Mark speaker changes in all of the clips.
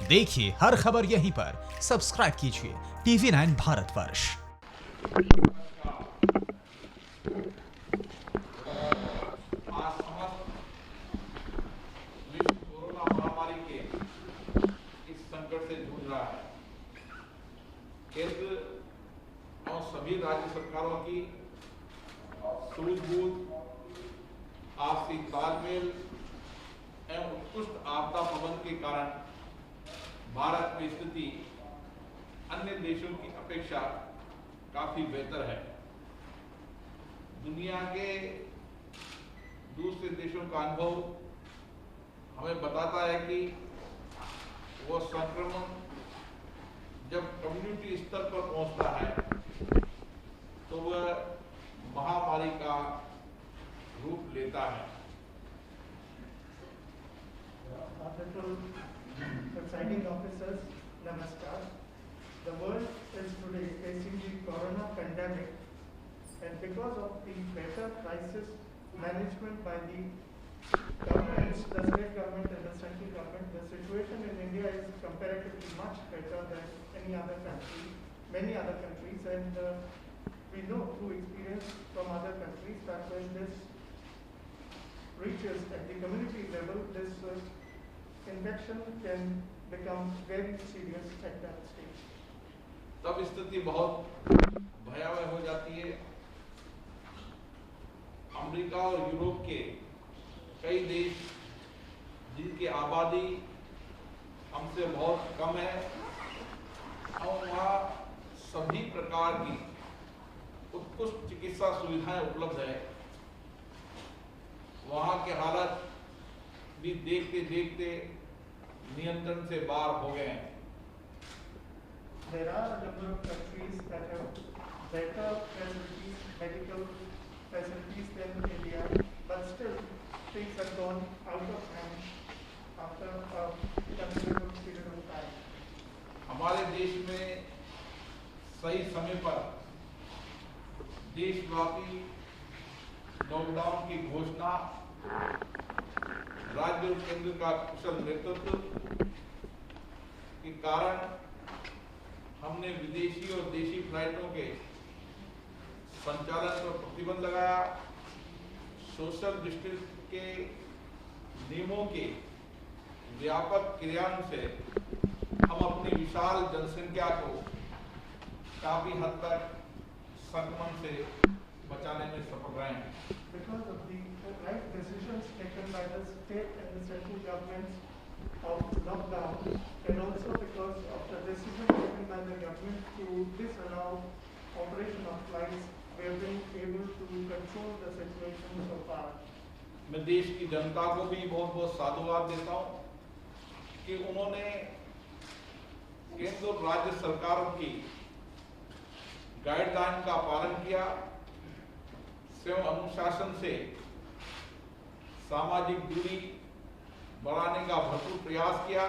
Speaker 1: देखिए हर खबर यहीं पर, सब्सक्राइब कीजिए TV9 भारतवर्ष।
Speaker 2: आज समस्त विश्व कोरोना महामारी के इस संकट से जूझ रहा है। केंद्र और सभी राज्य सरकारों की सूझबूझ, आपसी तालमेल एवं उत्कृष्ट आपदा प्रबंधन के कारण भारत में स्थिति अन्य देशों की अपेक्षा काफी बेहतर है। दुनिया के दूसरे देशों का अनुभव हमें बताता है कि वो संक्रमण जब कम्युनिटी स्तर पर पहुंचता है तो वह महामारी का रूप लेता है।
Speaker 3: Presiding officers, Namaskar. The world is today facing the corona pandemic, and because of the better crisis management by the governments, the state government and the central government, the situation in India is comparatively much better than any other country, many other countries, and we know through experience from other countries that when this reaches at the community level, this infection can become very serious at that stage.
Speaker 2: तब स्थिति बहुत भयावह हो जाती है। America और Europe के कई देश जिनकी आबादी हमसे बहुत कम है और वहाँ सभी प्रकार की उत्कृष्ट चिकित्सा सुविधाएं उपलब्ध है, वहाँ के हालात भी देखते देखते नियंत्रण से बाहर हो गए हैं।
Speaker 3: There are a number of countries that have better facilities, medical facilities than India, but still things have gone out of hand after a considerable period of time.
Speaker 2: हमारे देश में सही समय पर देशव्यापी लॉकडाउन की घोषणा, राज्य और केंद्र का कुशल नेतृत्व के कारण हमने विदेशी और देशी फ्लाइटों के संचालन पर प्रतिबंध लगाया। सोशल डिस्टेंस के नियमों के व्यापक क्रियान्वयन से हम अपनी विशाल जनसंख्या को काफी हद तक संक्रमण से बचाने में सफल रहे हैं।
Speaker 3: Because of the right decisions taken by the state and the central governments of lockdown, and also because of the decision taken by the government to disallow operation of flights, we have been able to control the situation so far.
Speaker 2: मैं देश की जनता को भी बहुत बहुत साधुवाद देता हूँ कि उन्होंने केंद्र और राज्य सरकारों की गाइडलाइन का पालन किया, स्वयं अनुशासन से सामाजिक दूरी बढ़ाने का भरपूर प्रयास किया,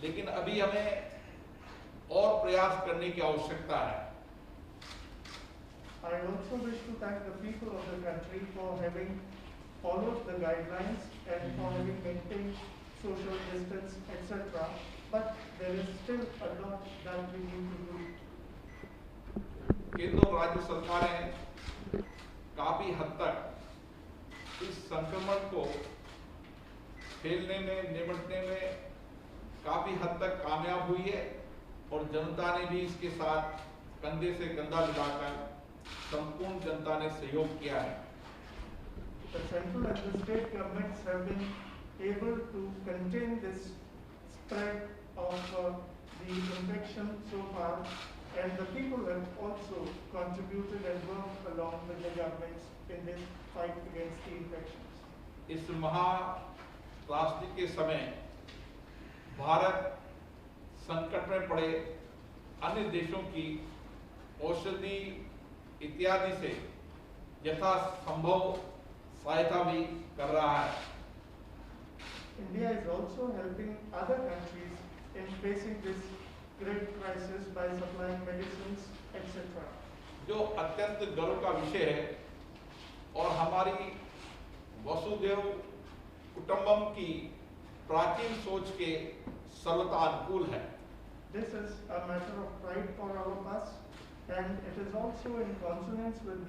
Speaker 2: लेकिन अभी हमें और प्रयास करने की आवश्यकता है।
Speaker 3: I also wish to thank the people of the country for having followed the guidelines and for having maintained social distance, etc. But there is still a lot that we need to do.
Speaker 2: केंद्र और राज्य सरकारें काफी हद तक इस संक्रमण को फैलने में, निपटने में काफी हद तक कामयाब हुई है और जनता ने भी इसके साथ कंधे से कंधा मिलाकर संपूर्ण जनता ने सहयोग किया है।
Speaker 3: The central and the state governments have been able to contain this spread of the infection so far, and the people have also contributed and worked along with the governments in this fight against the infections.
Speaker 2: इस महात्रासदी के समय भारत संकट में पड़े अन्य देशों की औषधि इत्यादि से यथासंभव सहायता भी कर रहा है।
Speaker 3: India is also helping other countries in facing this great crisis by supplying medicines, etc.
Speaker 2: जो अत्यंत गर्व का विषय है और हमारी वसुधैव कुटुंबकम की प्राचीन सोच के सरलता अनुकूल है।
Speaker 3: This is a matter of pride for all of us, and it is also in consonance with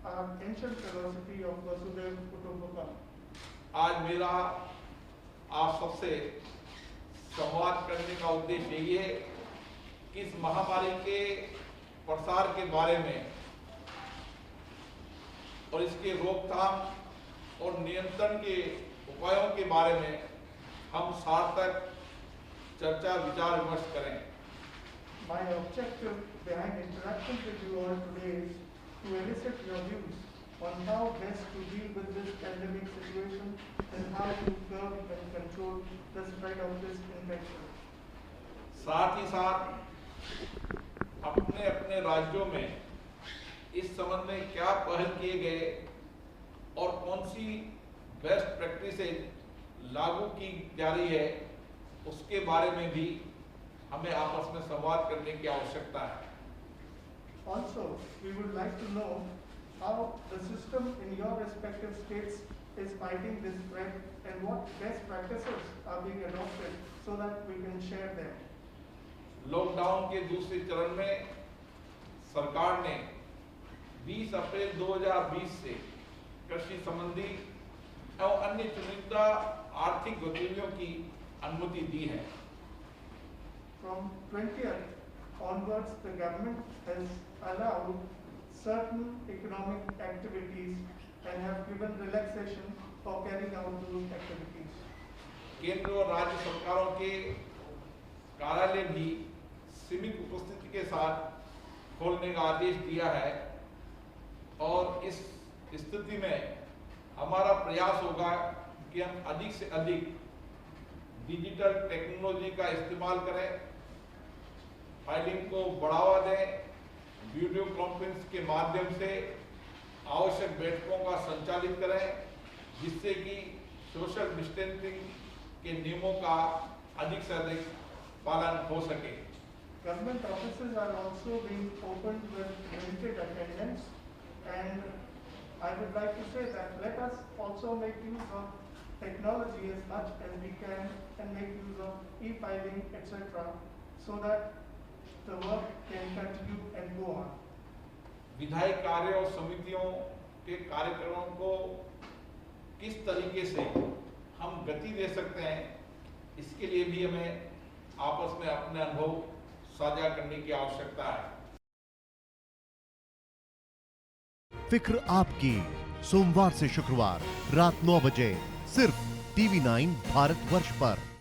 Speaker 3: our ancient philosophy of Vasudhaiva Kutumbakam.
Speaker 2: आज मेरा आप सबसे संवाद करने का उद्देश्य यही है कि इस महामारी के प्रसार के बारे में और इसके रोकथाम और नियंत्रण के उपायों के बारे में हम सार्थक चर्चा विचार विमर्श करें।
Speaker 3: My objective behind interacting with you all today is to elicit your views on how best to deal with this pandemic situation and how to curb and control the spread of this infection.
Speaker 2: साथ ही साथ अपने अपने राज्यों में इस संबंध में क्या पहल किए गए और कौन सी बेस्ट प्रैक्टिसेज लागू की जा रही है उसके बारे में भी हमें आपस में संवाद करने की आवश्यकता है।
Speaker 3: Also, we would like to know how the system in your respective states is fighting this spread and what best practices are being adopted so that we can share them.
Speaker 2: Lockdown के दूसरे चरण में सरकार ने 20 अप्रैल 2020 से कृषि संबंधी एवं अन्य चुनिंदा आर्थिक गतिविधियों की अनुमति दी है।
Speaker 3: From 20th onwards, the government has allowed certain economic activities and have given relaxation for carrying out those activities.
Speaker 2: केंद्र और राज्य सरकारों के कार्यालय भी सीमित उपस्थिति के साथ खोलने का आदेश दिया है और इस स्थिति में हमारा प्रयास होगा कि हम अधिक से अधिक डिजिटल टेक्नोलॉजी का इस्तेमाल करें, फाइलिंग को बढ़ावा दें, वीडियो कॉन्फ्रेंस के माध्यम से आवश्यक बैठकों का संचालित करें जिससे कि सोशल डिस्टेंसिंग के नियमों का अधिक से अधिक पालन हो सके।
Speaker 3: Government offices are also being opened with limited attendance, and I would like to say that let us also make use of technology as much as we can and make use of e-filing, etc., so that the work can continue and go on.
Speaker 2: विधायी कार्य और समितियों के कार्यक्रमों को किस तरीके से हम गति दे सकते हैं, इसके लिए भी हमें आपस में अपने अनुभव साझा करने की आवश्यकता है।
Speaker 4: फिक्र आपकी, सोमवार से शुक्रवार रात 9 बजे सिर्फ TV9 भारतवर्ष पर।